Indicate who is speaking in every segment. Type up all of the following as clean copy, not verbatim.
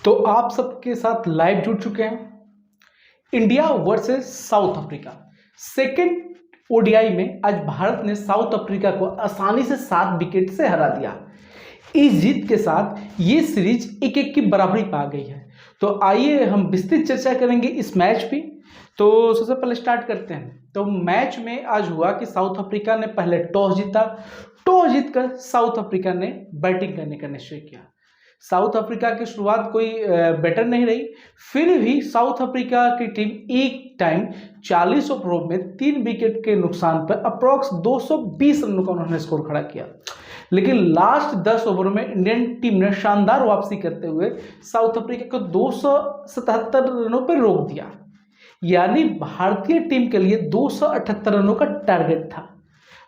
Speaker 1: तो आप सबके साथ लाइव जुड़ चुके हैं। India versus south Africa second ODI में आज भारत ने साउथ अफ्रीका को आसानी से 7 विकेट से हरा दिया। इस जीत के साथ ये सीरीज 1-1 की बराबरी पा गई है। तो आइए हम विस्तृत चर्चा करेंगे इस मैच पे। तो सबसे पहले स्टार्ट करते हैं। तो मैच में आज हुआ कि साउथ अफ्रीका ने पहले टॉस जीता। टॉस जीतकर साउथ अफ्रीका ने बैटिंग करने का निश्चय किया। साउथ अफ्रीका की शुरुआत कोई बेटर नहीं रही, फिर भी साउथ अफ्रीका की टीम एक टाइम 40 ओवरों में 3 विकेट के नुकसान पर अप्रॉक्स 220 रनों का उन्होंने स्कोर खड़ा किया। लेकिन लास्ट 10 ओवर में इंडियन टीम ने शानदार वापसी करते हुए साउथ अफ्रीका को 277 रनों पर रोक दिया। यानी भारतीय टीम के लिए 278 रनों का टारगेट था।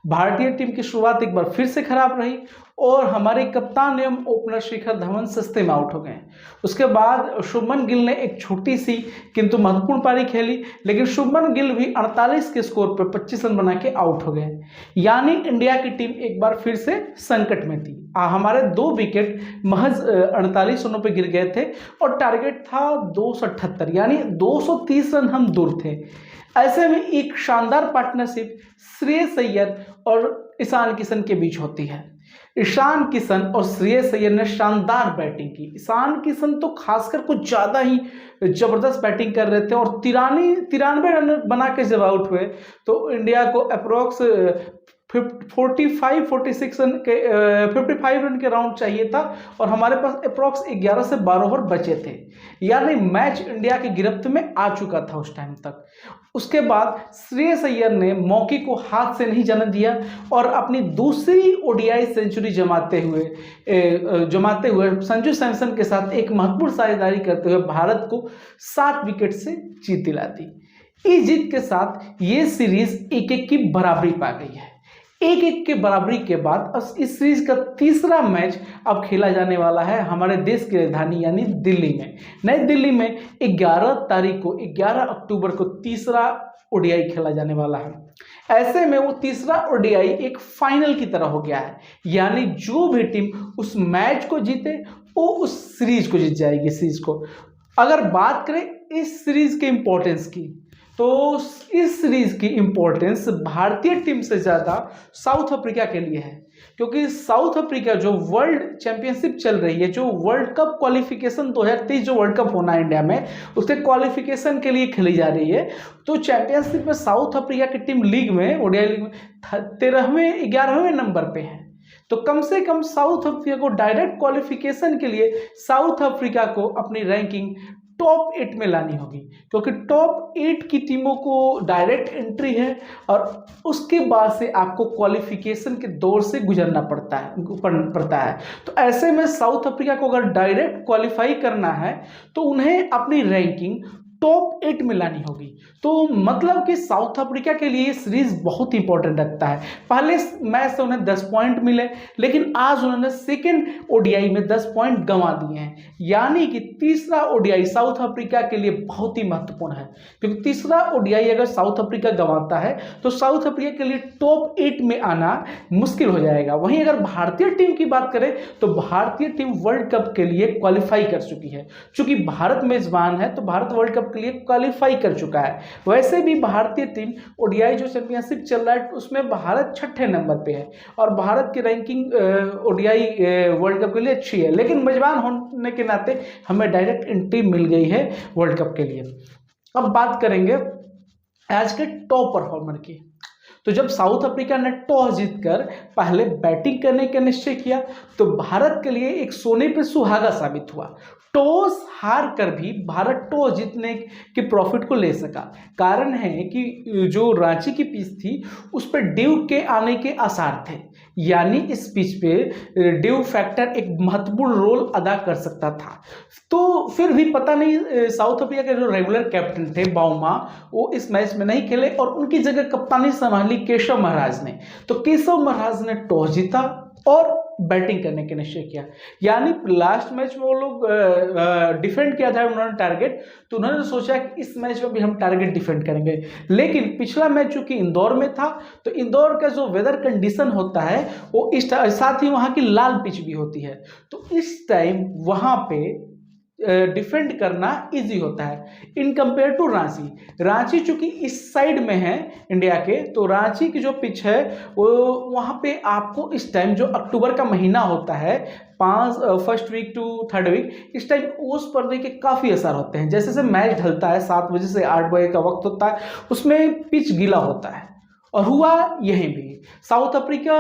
Speaker 1: भारतीय टीम की शुरुआत एक बार फिर से खराब रही और हमारे कप्तान एवं ओपनर शिखर धवन सस्ते में आउट हो गए। उसके बाद शुभमन गिल ने एक छोटी सी किंतु महत्वपूर्ण पारी खेली, लेकिन शुभमन गिल भी 48 के स्कोर पर 25 रन बना के आउट हो गए। यानी इंडिया की टीम एक बार फिर से संकट में थी। हमारे 2 विकेट महज 48 रनों पर गिर गए थे और टारगेट था 278, यानी 230 रन हम दूर थे। ऐसे में एक शानदार पार्टनरशिप श्रेयस अय्यर और ईशान किशन के बीच होती है। ईशान किशन और श्रेयस अय्यर ने शानदार बैटिंग की। ईशान किशन तो खासकर कुछ ज़्यादा ही जबरदस्त बैटिंग कर रहे थे और 93 रन बना के जब आउट हुए तो इंडिया को अप्रोक्स 45-46 रन के 55 रन के राउंड चाहिए था और हमारे पास अप्रॉक्स 11 से 12 ओवर बचे थे। यानी मैच इंडिया की गिरफ्त में आ चुका था उस टाइम तक। उसके बाद श्रेयस अय्यर ने मौके को हाथ से नहीं जाने दिया और अपनी दूसरी ओडीआई सेंचुरी जमाते हुए संजू सैमसन के साथ एक महत्वपूर्ण साझेदारी करते हुए भारत को 7 विकेट से जीत दिला दी। इस जीत के साथ ये सीरीज 1-1 की बराबरी पा गई है। 1-1 के बराबरी के बाद इस सीरीज का तीसरा मैच अब खेला जाने वाला है हमारे देश की राजधानी यानी दिल्ली में। नई दिल्ली में 11 अक्टूबर को तीसरा ओडीआई खेला जाने वाला है। ऐसे में वो तीसरा ओडीआई एक फाइनल की तरह हो गया है, यानी जो भी टीम उस मैच को जीते वो उस सीरीज को जीत जाएगी। सीरीज को अगर बात करें इस सीरीज के इंपॉर्टेंस की, तो इस सीरीज की इंपॉर्टेंस भारतीय टीम से ज़्यादा साउथ अफ्रीका के लिए है, क्योंकि साउथ अफ्रीका जो वर्ल्ड चैंपियनशिप चल रही है, जो वर्ल्ड कप क्वालिफिकेशन 2023 जो वर्ल्ड कप होना है इंडिया में, उसके क्वालिफिकेशन के लिए खेली जा रही है। तो चैंपियनशिप में साउथ अफ्रीका की टीम लीग में ओडीआई लीग में 11वें नंबर पे है। तो कम से कम साउथ अफ्रीका को डायरेक्ट क्वालिफिकेशन के लिए साउथ अफ्रीका को अपनी रैंकिंग टॉप 8 में लानी होगी, क्योंकि टॉप 8 की टीमों को डायरेक्ट एंट्री है और उसके बाद से आपको क्वालिफिकेशन के दौर से गुजरना पड़ता है। तो ऐसे में साउथ अफ्रीका को अगर डायरेक्ट क्वालिफाई करना है तो उन्हें अपनी रैंकिंग टॉप 8 में लानी होगी। तो मतलब कि साउथ अफ्रीका के लिए सीरीज बहुत इंपॉर्टेंट रखता है। पहले मैच से उन्हें 10 पॉइंट मिले, लेकिन आज उन्होंने सेकेंड ओडीआई में 10 पॉइंट गंवा दिए हैं। यानी कि तीसरा ओडीआई साउथ अफ्रीका के लिए बहुत ही महत्वपूर्ण है, क्योंकि तीसरा ओडीआई अगर साउथ अफ्रीका गंवाता है तो साउथ अफ्रीका के लिए टॉप 8 में आना मुश्किल हो जाएगा। वहीं अगर भारतीय टीम की बात करें तो भारतीय टीम वर्ल्ड कप के लिए क्वालिफाई कर चुकी है। चूंकि भारत मेजबान है तो भारत वर्ल्ड कप के लिए क्वालिफाई कर चुका है। वैसे भी भारतीय टीम ओडीआई जो चैंपियनशिप चल रहा है उसमें भारत 6ठे नंबर पे है और भारत की रैंकिंग ओडीआई वर्ल्ड कप के लिए अच्छी है, लेकिन मेजबान होने के नाते हमें डायरेक्ट एंट्री मिल गई है वर्ल्ड कप के लिए। अब बात करेंगे आज के टॉप परफॉर्मर की। तो जब साउथ अफ्रीका ने टॉस जीतकर पहले बैटिंग करने का निश्चय किया तो भारत के लिए एक सोने पे सुहागा साबित हुआ। टॉस हार कर भी भारत टॉस जीतने के प्रॉफिट को ले सका। कारण है कि जो रांची की पिच थी उस पर ड्यू के आने के आसार थे, यानी इस पिच पे ड्यू फैक्टर एक महत्वपूर्ण रोल अदा कर सकता था। तो फिर भी पता नहीं साउथ अफ्रीका के जो रेगुलर कैप्टन थे बाउमा, वो इस मैच में नहीं खेले और उनकी जगह कप्तानी संभाली केशव महाराज ने। तो केशव महाराज ने टॉस जीता और बैटिंग करने के निश्चय किया। यानी लास्ट मैच में वो लोग डिफेंड किया था उन्होंने टारगेट, तो उन्होंने सोचा कि इस मैच में भी हम टारगेट डिफेंड करेंगे। लेकिन पिछला मैच चूंकि इंदौर में था तो इंदौर का जो वेदर कंडीशन होता है वो इस साथ ही वहाँ की लाल पिच भी होती है, तो इस टाइम वहाँ पे डिफेंड करना इजी होता है in compare to Ranchi. Ranchi चूंकि इस साइड में है इंडिया के, तो रांची की जो पिच है वो वहां पे आपको इस टाइम जो अक्टूबर का महीना होता है, first week to third week, इस टाइम ओस पड़ने के काफ़ी असर होते हैं। जैसे जैसे मैच ढलता है, 7 बजे से 8 बजे का वक्त होता है, उसमें पिच गीला होता है। और हुआ यहीं भी साउथ अफ्रीका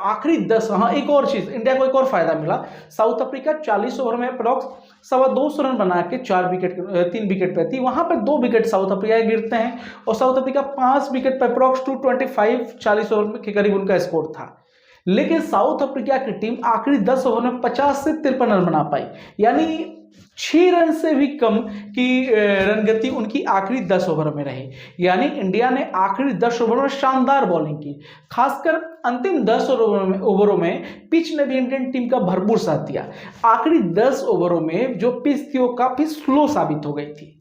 Speaker 1: आखिरी 10, हाँ एक और चीज़ इंडिया को एक और फायदा मिला, साउथ अफ्रीका 40 ओवर में अप्रॉक्स 250 रन बना के 3 विकेट पे थी, वहां पे 2 विकेट साउथ अफ्रीका गिरते हैं और साउथ अफ्रीका 5 विकेट पे अप्रॉक्स 225 40 ओवर के करीब उनका स्कोर था। लेकिन साउथ अफ्रीका की टीम आखिरी 10 ओवर में 50 से 53 रन बना पाई, यानी 6 रन से भी कम की रन गति उनकी आखिरी 10 ओवर में रही। यानी इंडिया ने आखिरी 10 ओवर में शानदार बॉलिंग की, खासकर अंतिम 10 ओवरों में पिच ने भी इंडियन टीम का भरपूर साथ दिया। आखिरी 10 ओवरों में जो पिच थी वो काफी स्लो साबित हो गई थी,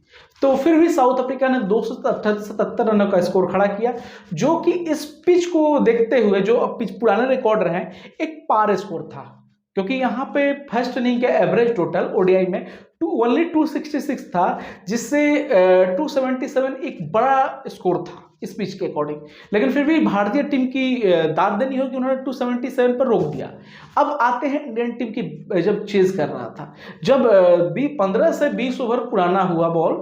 Speaker 1: तो फिर भी साउथ अफ्रीका ने 277 रनों का स्कोर खड़ा किया, जो कि इस पिच को देखते हुए, जो पिच पुराने रिकॉर्ड रहे, एक पार स्कोर था, क्योंकि यहाँ पे फर्स्ट इनिंग के एवरेज टोटल ओडीआई में ओनली 266 था, जिससे 277 एक बड़ा स्कोर था इस पिच के अकॉर्डिंग। लेकिन फिर भी भारतीय टीम की दाद देनी होगी, उन्होंने 277 पर रोक दिया। अब आते हैं इंडियन टीम की, जब चेज कर रहा था, जब 15 से 20 ओवर पुराना हुआ बॉल,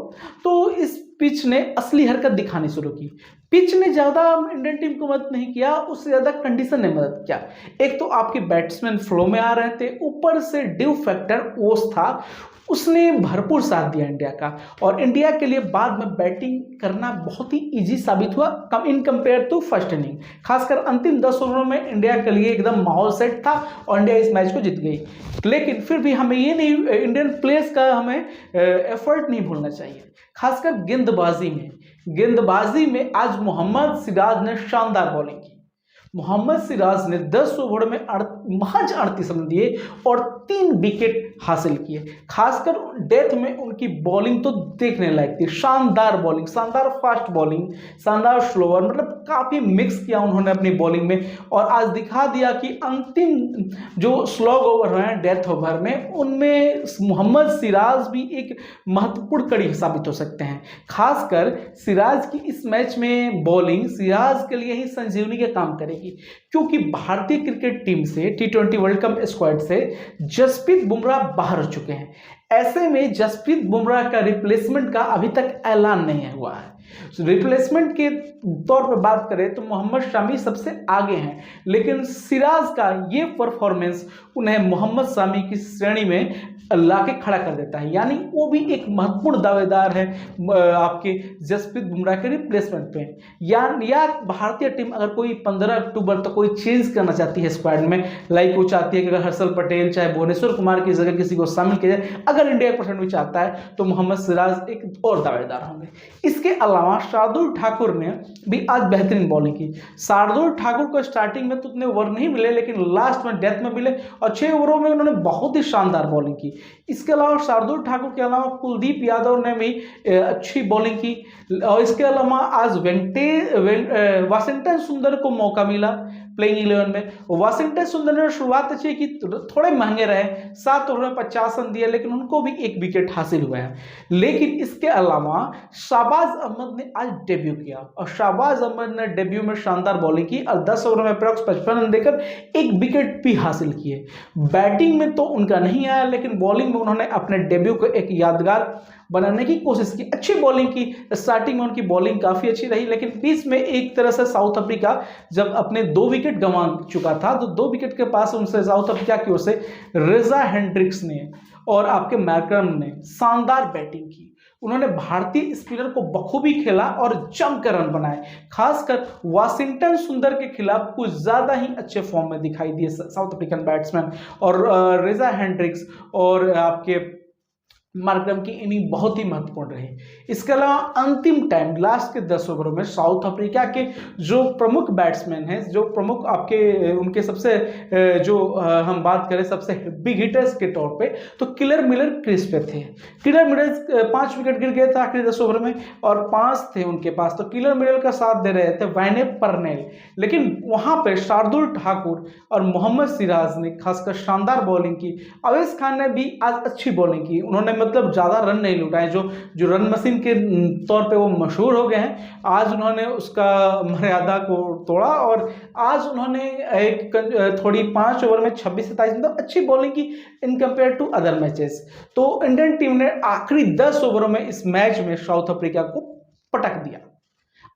Speaker 1: तो इस पिच ने असली हरकत दिखानी शुरू की। पिच ने ज़्यादा इंडियन टीम को मदद नहीं किया, उससे ज़्यादा कंडीशन ने मदद किया। एक तो आपके बैट्समैन फ्लो में आ रहे थे, ऊपर से ड्यू फैक्टर ओस था, उसने भरपूर साथ दिया इंडिया का, और इंडिया के लिए बाद में बैटिंग करना बहुत ही इजी साबित हुआ कम in compare to first inning. खासकर अंतिम 10 ओवरों में इंडिया के लिए एकदम माहौल सेट था और इंडिया इस मैच को जीत गई। लेकिन फिर भी हमें ये नहीं, इंडियन प्लेयर्स का हमें एफर्ट नहीं भूलना चाहिए, खासकर गेंदबाजी में आज मोहम्मद सिराज ने शानदार बॉलिंग की। मोहम्मद सिराज ने 10 ओवर में महज 38 रन दिए और 3 विकेट हासिल किए। खासकर डेथ में उनकी बॉलिंग तो देखने लायक थी, शानदार बॉलिंग, शानदार फास्ट बॉलिंग, शानदार स्लोअर, मतलब काफी मिक्स किया उन्होंने अपनी बॉलिंग में, और आज दिखा दिया कि अंतिम जो स्लॉग ओवर रहे डेथ ओवर में, उनमें मोहम्मद सिराज भी एक महत्वपूर्ण कड़ी साबित हो सकते हैं। खासकर सिराज की इस मैच में बॉलिंग सिराज के लिए ही संजीवनी का काम करेगी, क्योंकि भारतीय क्रिकेट टीम से T20 वर्ल्ड कप स्क्वाड से जसप्रीत बुमराह बाहर हो चुके हैं। ऐसे में जसप्रीत बुमराह का रिप्लेसमेंट का अभी तक ऐलान नहीं हुआ है। रिप्लेसमेंट के तौर पर बात करें तो मोहम्मद शामी सबसे आगे हैं, लेकिन सिराज का ये परफॉर्मेंस उन्हें मोहम्मद शामी की श्रेणी में लाके खड़ा कर देता है, यानी वो भी एक महत्वपूर्ण दावेदार है आपके जसप्रीत बुमराह के रिप्लेसमेंट पे। या भारतीय टीम अगर कोई 15 अक्टूबर तक कोई चेंज करना चाहती है स्क्वाड में, लाइक वो चाहती है कि अगर हर्षल पटेल चाहे भुवनेश्वर कुमार की जगह किसी को शामिल किया जाए, अगर इंडिया परसेंट भी चाहता है, तो मोहम्मद सिराज एक और दावेदार होंगे। इसके अलावा शार्दुल ठाकुर ने भी आज बेहतरीन बॉलिंग की। शार्दुल ठाकुर को स्टार्टिंग में तो उतने ओवर नहीं मिले, लेकिन लास्ट में डेथ में मिले और 6 ओवरों में उन्होंने बहुत ही शानदार बॉलिंग की। इसके अलावा शार्दुल ठाकुर के अलावा कुलदीप यादव ने भी अच्छी बॉलिंग की, और इसके अलावा आज वाशिंगटन सुंदर को मौका मिला प्लेइंग 11 में। वाशिंगटन सुंदर ने शुरुआत अच्छी की, थोड़े महंगे रहे, 7 ओवर में 50 रन दिए, लेकिन उनको भी 1 विकेट हासिल हुआ है। लेकिन इसके अलावा शाहबाज अहमद ने आज डेब्यू किया, और शाहबाज अहमद ने डेब्यू में शानदार बॉलिंग की और 10 ओवर में अप्रॉक्स 55 रन देकर 1 विकेट भी हासिल किए। बैटिंग में तो उनका नहीं आया, लेकिन बॉलिंग में उन्होंने अपने डेब्यू को एक यादगार बनाने की कोशिश की, अच्छी बॉलिंग की। स्टार्टिंग में उनकी बॉलिंग काफ़ी अच्छी रही, लेकिन बीच में एक तरह से साउथ अफ्रीका जब अपने 2 विकेट गंवा चुका था, तो 2 विकेट के पास उनसे साउथ अफ्रीका की ओर से रेजा हेंड्रिक्स ने और आपके मैकरम ने शानदार बैटिंग की। उन्होंने भारतीय स्पिनर को बखूबी खेला और जमकर रन बनाए। खासकर वाशिंगटन सुंदर के खिलाफ कुछ ज़्यादा ही अच्छे फॉर्म में दिखाई दिए साउथ अफ्रीकन बैट्समैन, और रेजा हेंड्रिक्स और आपके मार्करम की इनिंग बहुत ही महत्वपूर्ण रही। इसके अलावा अंतिम टाइम लास्ट के 10 ओवरों में साउथ अफ्रीका के जो प्रमुख बैट्समैन हैं, जो प्रमुख आपके उनके सबसे हम बात करें सबसे बिग हिटर्स के तौर पे, तो किलर मिलर क्रीज पे थे। किलर मिलर 5 विकेट गिर गए थे आखिरी 10 ओवर में और 5 थे उनके पास, तो किलर मिलर का साथ दे रहे थे वैने पर्नेल। लेकिन वहां पे शार्दुल ठाकुर और मोहम्मद सिराज ने खासकर शानदार बॉलिंग की। अवेश खान ने भी आज अच्छी बॉलिंग की, उन्होंने मतलब ज़्यादा रन नहीं लुटाए, जो रन मशीन के तौर पे वो मशहूर हो गए हैं, आज उन्होंने उसका मर्यादा को तोड़ा और आज उन्होंने एक थोड़ी 5 ओवर में 26-27 मतलब अच्छी बॉलिंग की in compare to other matches. तो इंडियन टीम ने आखिरी 10 ओवरों में इस मैच में साउथ अफ्रीका को पटक दिया।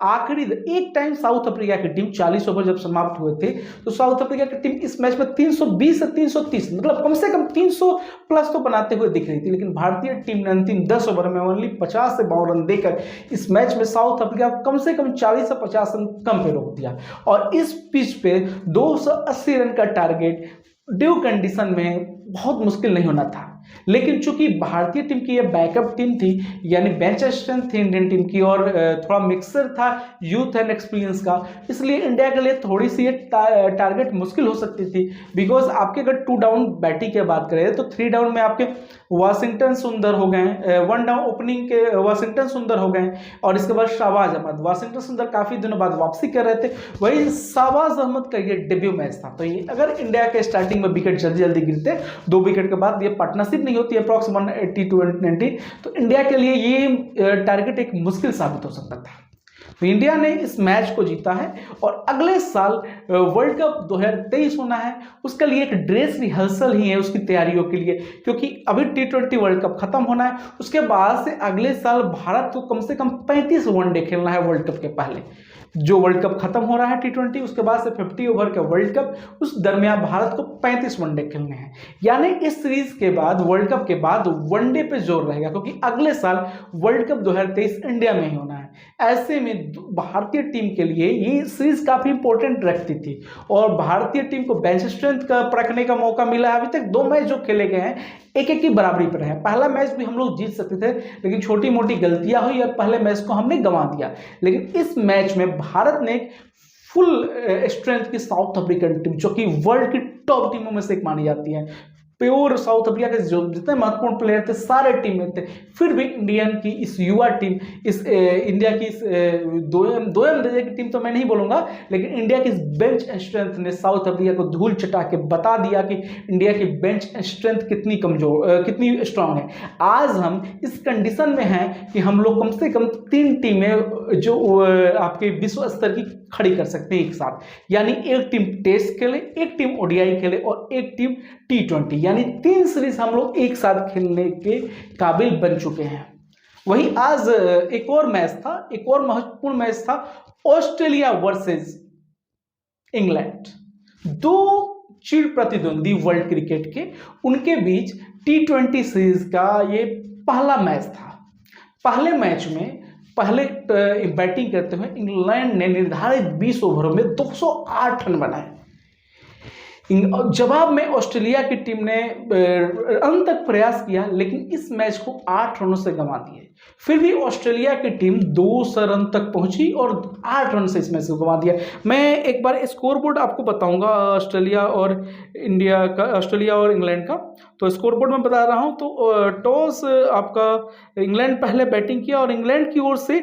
Speaker 1: आखिरी एक टाइम साउथ अफ्रीका की टीम 40 ओवर जब समाप्त हुए थे तो साउथ अफ्रीका की टीम इस मैच में 320 से 330 मतलब कम से कम 300 प्लस तो बनाते हुए दिख रही थी, लेकिन भारतीय टीम ने अंतिम 10 ओवर में ओनली 50 से 52 रन देकर इस मैच में साउथ अफ्रीका को कम से कम 40 से 50 रन कम पे रोक दिया। और इस पिच पे 280 रन का टारगेट ड्यू कंडीशन में बहुत मुश्किल नहीं होना था, लेकिन चूंकि भारतीय टीम की ये बैकअप टीम थी, यानी बेंच स्ट्रेंथ थी इंडियन टीम की और थोड़ा मिक्सर था यूथ एंड एक्सपीरियंस का, इसलिए इंडिया के लिए थोड़ी सी ये टारगेट मुश्किल हो सकती थी। बिकॉज आपके अगर 2 डाउन बैटिंग की बात करें तो 3 डाउन में आपके वाशिंगटन सुंदर हो गए, 1 डाउन ओपनिंग के वाशिंगटन सुंदर हो गए और इसके बाद शाहबाज अहमद। वाशिंगटन सुंदर काफ़ी दिनों बाद वापसी कर रहे थे, वही शाहबाज अहमद का ये डेब्यू मैच था। तो ये अगर इंडिया के स्टार्टिंग में विकेट जल्दी जल्दी गिरते, 2 विकेट के बाद ये पार्टनरशिप नहीं होती अप्रॉक्स 180 टू 190, तो इंडिया के लिए ये टारगेट एक मुश्किल साबित हो सकता था। तो इंडिया ने इस मैच को जीता है और अगले साल वर्ल्ड कप 2023 होना है, उसके लिए एक ड्रेस रिहर्सल ही है उसकी तैयारियों के लिए, क्योंकि अभी T20 वर्ल्ड कप खत्म होना है, उसके बाद से अगले साल भारत को कम से कम 35 वनडे खेलना है वर्ल्ड कप के पहले। जो वर्ल्ड कप खत्म हो रहा है T20, उसके बाद से 50 ओवर का वर्ल्ड कप, उस दरमियान भारत को 35 वनडे खेलने हैं। यानी इस सीरीज के बाद वर्ल्ड कप के बाद वनडे पे जोर रहेगा, क्योंकि अगले साल वर्ल्ड कप 2023 इंडिया में ही होना है। ऐसे में भारतीय टीम के लिए ये सीरीज काफी इंपॉर्टेंट रखती थी और भारतीय टीम को बेंच स्ट्रेंथ का परखने का मौका मिला है। अभी तक 2 मैच जो खेले गए हैं 1-1 की बराबरी पर है। पहला मैच भी हम लोग जीत सकते थे, लेकिन छोटी मोटी गलतियां हुई और पहले मैच को हमने गंवा दिया। लेकिन इस मैच में भारत ने फुल स्ट्रेंथ की साउथ अफ्रीकन टीम, जो कि वर्ल्ड की टॉप टीमों में से एक मानी जाती है, प्योर साउथ अफ्रीका के जो जितने महत्वपूर्ण प्लेयर थे सारे टीम में थे, फिर भी इंडियन की इस युवा टीम, इस इंडिया की इस दोयम दर्जे की टीम तो मैं नहीं बोलूंगा, लेकिन इंडिया की इस बेंच स्ट्रेंथ ने साउथ अफ्रीका को धूल चटा के बता दिया कि इंडिया की बेंच स्ट्रेंथ कितनी कमजोर कितनी स्ट्रांग है। आज हम इस कंडीशन में हैं कि हम लोग कम से कम 3 टीमें जो आपके विश्व स्तर की खड़ी कर सकते हैं एक साथ, यानी एक टीम टेस्ट खेले, एक टीम ओडीआई खेले और एक टीम T20, यानी 3 सीरीज हम लोग एक साथ खेलने के काबिल बन चुके हैं। वही आज एक और मैच था, एक और महत्वपूर्ण मैच था, ऑस्ट्रेलिया वर्सेस इंग्लैंड। 2 चिर प्रतिद्वंदी वर्ल्ड क्रिकेट के, उनके बीच T20 सीरीज का ये पहला मैच था। पहले मैच में पहले बैटिंग करते हुए इंग्लैंड ने निर्धारित 20 ओवरों में 208 रन बनाए। जवाब में ऑस्ट्रेलिया की टीम ने अंत तक प्रयास किया, लेकिन इस मैच को 8 रनों से गंवा दिए। फिर भी ऑस्ट्रेलिया की टीम 200 रन तक पहुंची और 8 रन से इस मैच को गंवा दिया। मैं एक बार स्कोरबोर्ड आपको बताऊंगा ऑस्ट्रेलिया और इंडिया का, ऑस्ट्रेलिया और इंग्लैंड का। तो स्कोरबोर्ड में बता रहा हूं, तो टॉस आपका इंग्लैंड पहले बैटिंग किया और इंग्लैंड की ओर से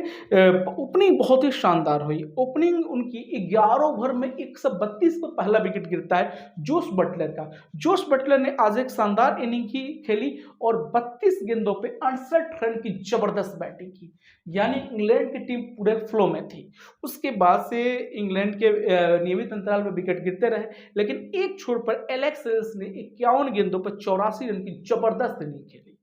Speaker 1: ओपनिंग बहुत ही शानदार हुई। ओपनिंग उनकी 11 ओवर में 132 पर पहला विकेट गिरता है जोश बटलर का। जोश बटलर ने आज एक शानदार इनिंग की खेली और 32 गेंदों पे 68 रन की जबरदस्त बैटिंग की, यानी इंग्लैंड की टीम पूरे फ्लो में थी। उसके बाद से इंग्लैंड के नियमित अंतराल में विकेट गिरते रहे, लेकिन एक छोर पर एलेक्स हेल्स ने 51 गेंदों पर 84 रन की जबरदस्त इनिंग खेली।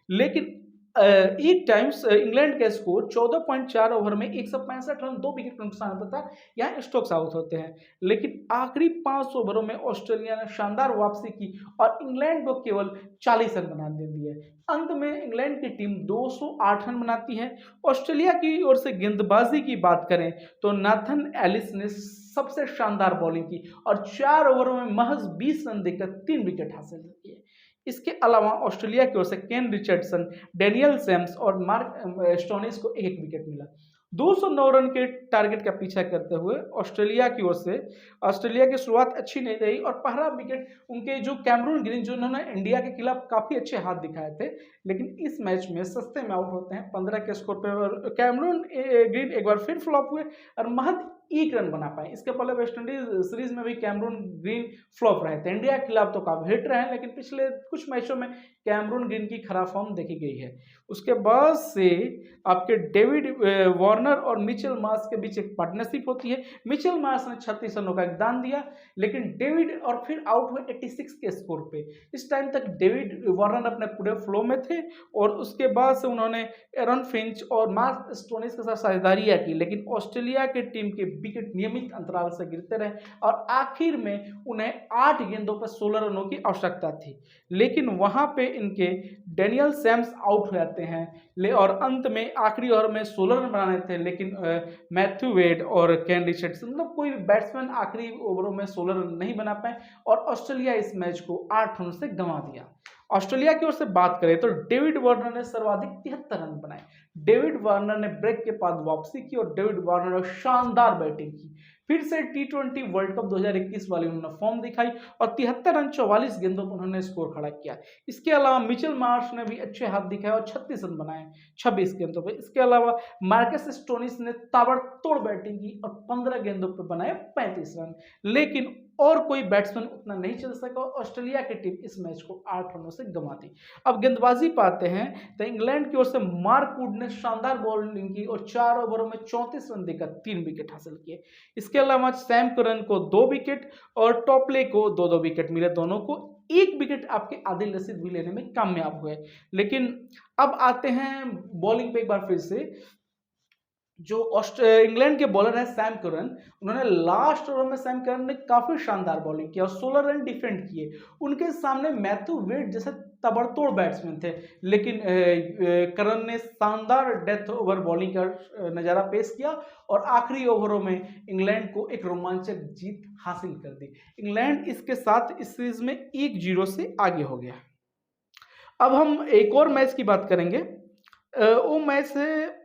Speaker 1: लेकिन एक टाइम्स इंग्लैंड का स्कोर 14.4 ओवर में 165 रन 2 विकेट का नुकसान होता था, यहाँ स्ट्रोक्स आउट होते हैं। लेकिन आखिरी 5 ओवरों में ऑस्ट्रेलिया ने शानदार वापसी की और इंग्लैंड को केवल 40 रन बना दिए। अंत में इंग्लैंड की टीम 208 रन बनाती है। ऑस्ट्रेलिया की ओर से गेंदबाजी की बात करें तो नाथन एलिस ने सबसे शानदार बॉलिंग की और 4 ओवरों में महज 20 रन देकर 3 विकेट हासिल किए। इसके अलावा ऑस्ट्रेलिया की ओर से केन रिचर्डसन, डेनियल जेम्स और मार्क स्टोनिस को एक विकेट मिला। 209 रन के टारगेट का पीछा करते हुए ऑस्ट्रेलिया की ओर से ऑस्ट्रेलिया की शुरुआत अच्छी नहीं रही और पहला विकेट उनके जो कैमरून ग्रीन, जिन्होंने इंडिया के खिलाफ काफ़ी अच्छे हाथ दिखाए थे, लेकिन इस मैच में सस्ते में आउट होते हैं 15 के स्कोर पे। और कैमरून ग्रीन एक बार फिर फ्लॉप हुए और महज 1 रन बना पाए। इसके पहले वेस्ट इंडीज सीरीज में भी कैमरून ग्रीन फ्लॉप रहे थे। इंडिया के खिलाफ तो काफी हिट रहे हैं, लेकिन पिछले कुछ मैचों में कैमरून ग्रीन की खराब फॉर्म देखी गई है। उसके बाद से आपके डेविड वार्नर और मिचेल मार्श के बीच एक पार्टनरशिप होती है। मिचेल मार्श ने 36 रनों का योगदान दिया, लेकिन डेविड और फिर आउट हुए 86 के स्कोर पे। इस टाइम तक डेविड वार्नर अपने पूरे फ्लो में थे और उसके बाद से उन्होंने एरन फिंच और मार्क स्टोनिस के साथ साझेदारियां की, लेकिन ऑस्ट्रेलिया की टीम के विकेट नियमित अंतराल से गिरते रहे और आखिर में उन्हें 8 गेंदों पर 16 रनों की आवश्यकता थी, लेकिन वहां पे इनके डेनियल सैम्स आउट हो जाते हैं और अंत में आखिरी ओवर में 16 रन बनाने थे, लेकिन मैथ्यू वेड और केन रिचर्डसन, मतलब कोई बैट्समैन आखिरी ओवरों में 16 रन नहीं बना पाए और ऑस्ट्रेलिया इस मैच को 8 रन से गंवा दिया। ऑस्ट्रेलिया की ओर से बात करें तो डेविड वार्नर ने सर्वाधिक 73 रन बनाए। डेविड वार्नर ने ब्रेक के बाद वापसी की और डेविड वार्नर ने शानदार बैटिंग की। फिर से T20 वर्ल्ड कप 2021 वाली उन्होंने फॉर्म दिखाई और 73 रन 44 गेंदों पर उन्होंने स्कोर खड़ा किया। इसके अलावा मिचेल मार्श ने भी अच्छे हाथ दिखाए और 36 रन बनाए 26 गेंदों पर। इसके अलावा मार्कस स्टोनिस ने ताबड़तोड़ बैटिंग की और 15 गेंदों पर बनाए 35 रन, लेकिन और कोई बैट्समैन उतना नहीं चल सका। ऑस्ट्रेलिया की टीम इस मैच को 8 रनों से गंवा दी। अब गेंदबाजी पाते हैं तो इंग्लैंड की ओर से मार्क वुड ने शानदार बॉलिंग की और 4 ओवरों में 34 रन देकर 3 विकेट हासिल किए। इसके अलावा सैम करन को 2 विकेट और टॉपले को 2-2 विकेट मिले। दोनों को 1 विकेट आपके आदिल रशीद भी लेने में कामयाब हुए। लेकिन अब आते हैं बॉलिंग पे एक बार फिर से। जो इंग्लैंड के बॉलर है सैम करन, उन्होंने लास्ट ओवर में सैम करन ने काफी शानदार बॉलिंग किया और 16 रन डिफेंड किए। उनके सामने मैथ्यू वेड जैसे ताबड़तोड़ बैट्समैन थे, लेकिन करन ने शानदार डेथ ओवर बॉलिंग का नजारा पेश किया और आखिरी ओवरों में इंग्लैंड को एक रोमांचक जीत हासिल कर दी। इंग्लैंड इसके साथ इस सीरीज में 1-0 से आगे हो गया। अब हम एक और मैच की बात करेंगे। वो मैच है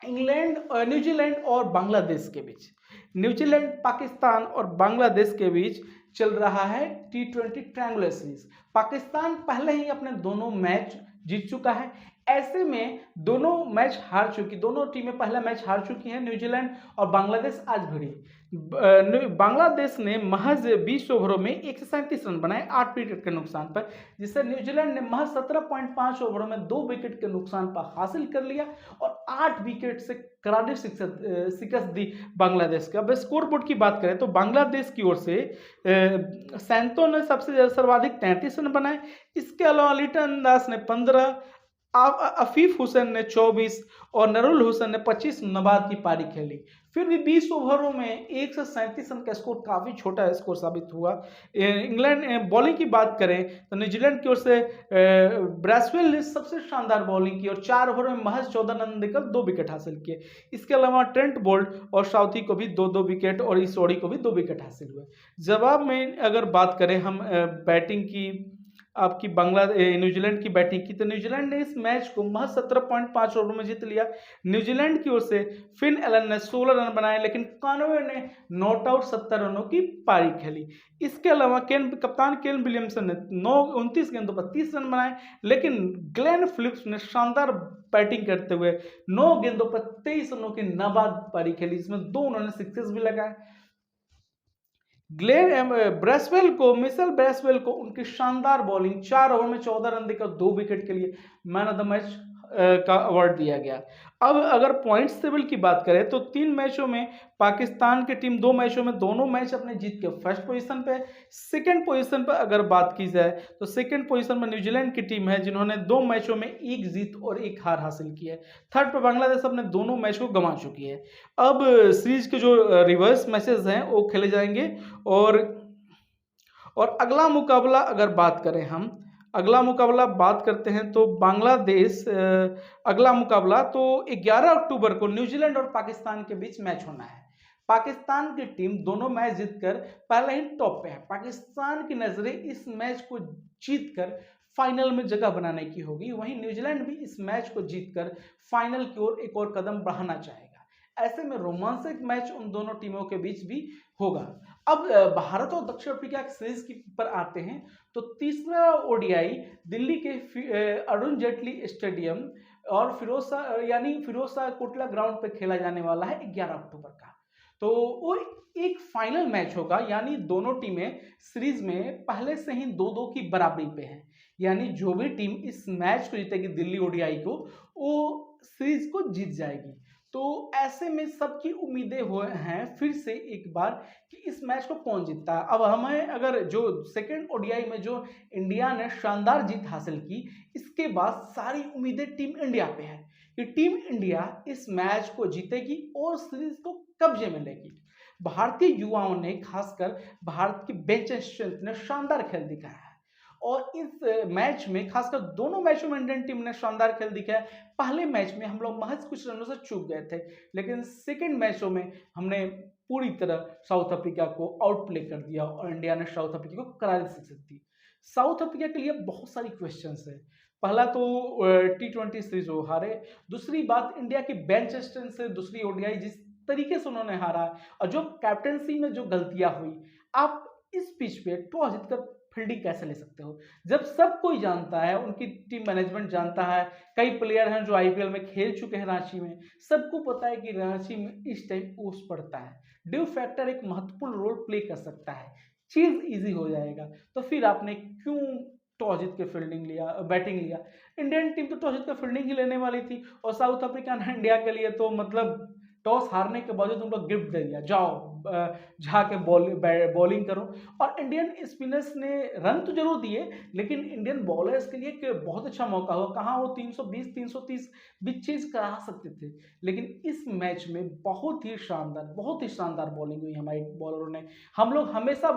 Speaker 1: इंग्लैंड, न्यूजीलैंड और बांग्लादेश के बीच। न्यूजीलैंड, पाकिस्तान और बांग्लादेश के बीच चल रहा है T20 ट्रायंगुलर सीरीज। पाकिस्तान पहले ही अपने दोनों मैच जीत चुका है। ऐसे में दोनों मैच हार चुकी, दोनों टीमें पहला मैच हार चुकी हैं। न्यूजीलैंड और बांग्लादेश आज भिड़ी। बांग्लादेश ने महज 20 ओवरों में 137 रन बनाए 8 विकेट के नुकसान पर, जिससे न्यूजीलैंड ने महज 17.5 ओवरों में 2 विकेट के नुकसान पर हासिल कर लिया और 8 विकेट से करारी शिकस्त दी बांग्लादेश का। अब स्कोर बोर्ड की बात करें तो बांग्लादेश की ओर से सैंतो ने सबसे सर्वाधिक 33 रन बनाए। इसके अलावा लिटन दास ने 15, अफीफ हुसैन ने 24 और नरुल हुसैन ने 25 नबाद की पारी खेली। फिर भी 20 ओवरों में 137 रन का स्कोर काफ़ी छोटा स्कोर साबित हुआ। इंग्लैंड बॉलिंग की बात करें तो न्यूजीलैंड की ओर से ब्रैसवेल ने सबसे शानदार बॉलिंग की और 4 ओवर में महज 14 रन देकर 2 विकेट हासिल किए। इसके अलावा ट्रेंट बोल्ट और साउथी को भी 2-2 विकेट और इसोड़ी को भी 2 विकेट हासिल हुए। जवाब में अगर बात करें हम बैटिंग की, आपकी न्यूजीलैंड की बैटिंग की, तो न्यूजीलैंड ने इस मैच को महज 17.5 ओवर में जीत लिया। न्यूजीलैंड की ओर से फिन एलन ने 16 रन बनाए, लेकिन कानवे ने नॉट आउट 70 रनों की पारी खेली। इसके अलावा कप्तान केन विलियमसन ने 29 गेंदों पर 30 रन बनाए, लेकिन ग्लेन फिलिप्स ने शानदार बैटिंग करते हुए 9 गेंदों पर 23 रनों की नाबाद पारी खेली, जिसमें 2 उन्होंने सिक्सेस भी लगाए। मिशेल ब्रेसवेल को उनकी शानदार बॉलिंग 4 ओवर में 14 रन देकर 2 विकेट के लिए मैन ऑफ द मैच का अवार्ड दिया गया। अब अगर पॉइंट्स टेबल की बात करें तो 3 मैचों में पाकिस्तान की टीम 2 मैचों में दोनों मैच अपने जीत के फर्स्ट पोजीशन पे। सेकंड पोजीशन पर अगर बात की जाए तो सेकंड पोजीशन में न्यूजीलैंड की टीम है, जिन्होंने 2 मैचों में 1 जीत और 1 हार हासिल की है। थर्ड पर बांग्लादेश अपने दोनों मैच को गंवा चुकी है। अब सीरीज के जो रिवर्स मैचेस हैं वो खेले जाएंगे और अगला मुकाबला अगर बात करें हम, अगला मुकाबला बात करते हैं तो बांग्लादेश, अगला मुकाबला तो 11 अक्टूबर को न्यूजीलैंड और पाकिस्तान के बीच मैच होना है। पाकिस्तान की टीम दोनों मैच जीतकर पहले ही टॉप पे है। पाकिस्तान की नजरें इस मैच को जीतकर फाइनल में जगह बनाने की होगी, वहीं न्यूजीलैंड भी इस मैच को जीतकर फाइनल की ओर एक और कदम बढ़ाना चाहेगा। ऐसे में रोमांचक मैच उन दोनों टीमों के बीच भी होगा। अब भारत और दक्षिण अफ्रीका की सीरीज की पर आते हैं, तो तीसरा ओडीआई दिल्ली के अरुण जेटली स्टेडियम और फिरोज शाह कोटला ग्राउंड पे खेला जाने वाला है 11 अक्टूबर का। तो वो एक फाइनल मैच होगा, यानी दोनों टीमें सीरीज में पहले से ही 2-2 की बराबरी पे हैं, यानी जो भी टीम इस मैच को जीतेगी दिल्ली ओडीआई को, वो सीरीज को जीत जाएगी। तो ऐसे में सबकी उम्मीदें हुए हैं फिर से एक बार कि इस मैच को कौन जीतता है। अब हमें अगर जो सेकेंड ओडीआई में जो इंडिया ने शानदार जीत हासिल की, इसके बाद सारी उम्मीदें टीम इंडिया पे है कि टीम इंडिया इस मैच को जीतेगी और सीरीज को कब्जे में लेगी। भारतीय युवाओं ने, खासकर भारत की बेंच स्ट्रेंथ ने शानदार खेल दिखाया है और इस मैच में, खासकर दोनों मैचों में इंडियन टीम ने शानदार खेल दिखाया। पहले मैच में हम लोग महज कुछ रनों से चूक गए थे, लेकिन सेकेंड मैचों में हमने पूरी तरह साउथ अफ्रीका को आउट प्ले कर दिया और इंडिया ने साउथ अफ्रीका को करारी शिकस्त दी। साउथ अफ्रीका के लिए बहुत सारी क्वेश्चंस है। पहला तो T20 सीरीज वो हारे, दूसरी बात इंडिया की बेंच स्ट्रेंथ से दूसरी ओडीआई जिस तरीके से उन्होंने हारा, और जो कैप्टनसी में जो गलतियां हुई, आप इस पिच पे टॉस जीतकर फील्डिंग कैसे ले सकते हो जब सब कोई जानता है, उनकी टीम मैनेजमेंट जानता है, कई प्लेयर हैं जो आईपीएल में खेल चुके हैं रांची में, सबको पता है कि रांची में इस टाइम ओस पड़ता है, ड्यू फैक्टर एक महत्वपूर्ण रोल प्ले कर सकता है, चीज इजी हो जाएगा। तो फिर आपने क्यों टॉस जीत के फील्डिंग लिया, बैटिंग लिया? इंडियन टीम तो टॉस जीत कर फील्डिंग ही लेने वाली थी और साउथ अफ्रीका ने इंडिया के लिए तो मतलब टॉस हारने के बावजूद उनको गिफ्ट दे दिया, जाओ जाके बॉलिंग करो। और इंडियन स्पिनर्स ने रन तो जरूर दिए, लेकिन इंडियन बॉलर्स के लिए एक बहुत अच्छा मौका हो, कहाँ वो 320 330 भी चेज करा सकते थे। लेकिन इस मैच में बहुत ही शानदार बॉलिंग हुई हमारे बॉलरों ने। हम लोग हमेशा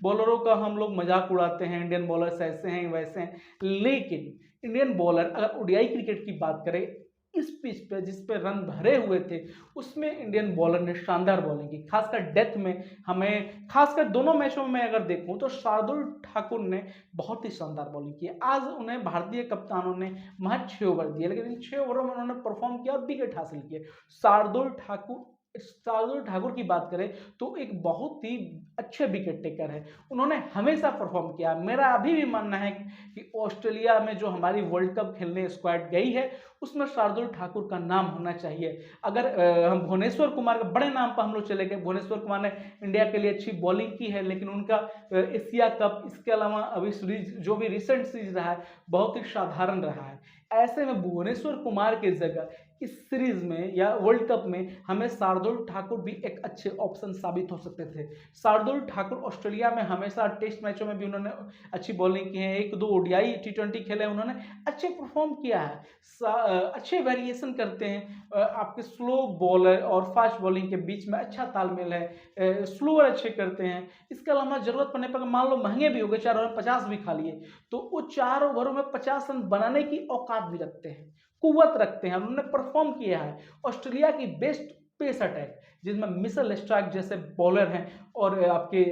Speaker 1: बॉलरों का हम लोग मजाक उड़ाते हैं, इंडियन बॉलर्स ऐसे हैं वैसे हैं, लेकिन इंडियन बॉलर अगर ओडीआई क्रिकेट की बात करें, इस पिच पे जिस पे रन भरे हुए थे, उसमें इंडियन बॉलर ने शानदार बॉलिंग की। खासकर डेथ में हमें, खासकर दोनों मैचों में अगर देखूं तो शार्दुल ठाकुर ने बहुत ही शानदार बॉलिंग की। आज उन्हें भारतीय कप्तानों ने महज 6 ओवर दिए, लेकिन इन 6 ओवरों में उन्होंने परफॉर्म किया और विकेट हासिल किए। शार्दुल ठाकुर की बात करें तो एक बहुत ही अच्छे विकेट टेकर है, उन्होंने हमेशा परफॉर्म किया। मेरा अभी भी मानना है कि ऑस्ट्रेलिया में जो हमारी वर्ल्ड कप खेलने स्क्वाड गई है, उसमें शार्दुल ठाकुर का नाम होना चाहिए। अगर हम भुवनेश्वर कुमार के बड़े नाम पर हम लोग चले गए, भुवनेश्वर कुमार ने इंडिया के लिए अच्छी बॉलिंग की है, लेकिन उनका एशिया कप, इसके अलावा अभी सीरीज जो भी रिसेंट सीरीज रहा है, बहुत ही साधारण रहा है। ऐसे में भुवनेश्वर कुमार की जगह इस सीरीज में या वर्ल्ड कप में हमें शार्दुल ठाकुर भी एक अच्छे ऑप्शन साबित हो सकते थे। शार्दुल ठाकुर ऑस्ट्रेलिया में हमेशा टेस्ट मैचों में भी उन्होंने अच्छी बॉलिंग की है, 1-2 ओडीआई T20 खेले उन्होंने अच्छे परफॉर्म किया है, अच्छे वेरिएशन करते हैं, आपके स्लो बॉलर और फास्ट बॉलिंग के बीच में अच्छा तालमेल है, स्लोअर अच्छे करते हैं। इसके अलावा जरूरत पड़ने पर मान लो महंगे भी हो गए, 4 ओवर में 50 भी खा लिए, तो वो 4 ओवरों में 50 रन बनाने की औकात भी रखते हैं, कुव्वत रखते हैं, उन्होंने परफॉर्म किया है। ऑस्ट्रेलिया की बेस्ट पेस अटैक जिसमें मिशेल स्टार्क जैसे बॉलर हैं और आपके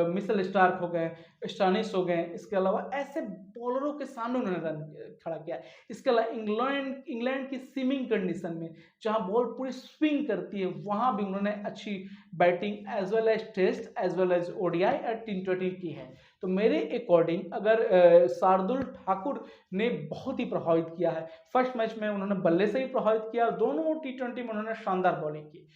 Speaker 1: मिशेल स्टार्क हो गए, स्टानिस हो गए, इसके अलावा ऐसे बॉलरों के सामने उन्होंने रन खड़ा किया। इसके अलावा इंग्लैंड की स्विमिंग कंडीशन में जहां बॉल पूरी स्विंग करती है, वहां भी उन्होंने अच्छी batting as well as test as well as ODI और T20 की है। तो मेरे अकॉर्डिंग अगर शार्दुल ठाकुर ने बहुत ही प्रभावित किया है, फर्स्ट मैच में उन्होंने बल्ले से ही प्रभावित किया, दोनों T20 में उन्होंने शानदार बॉलिंग की।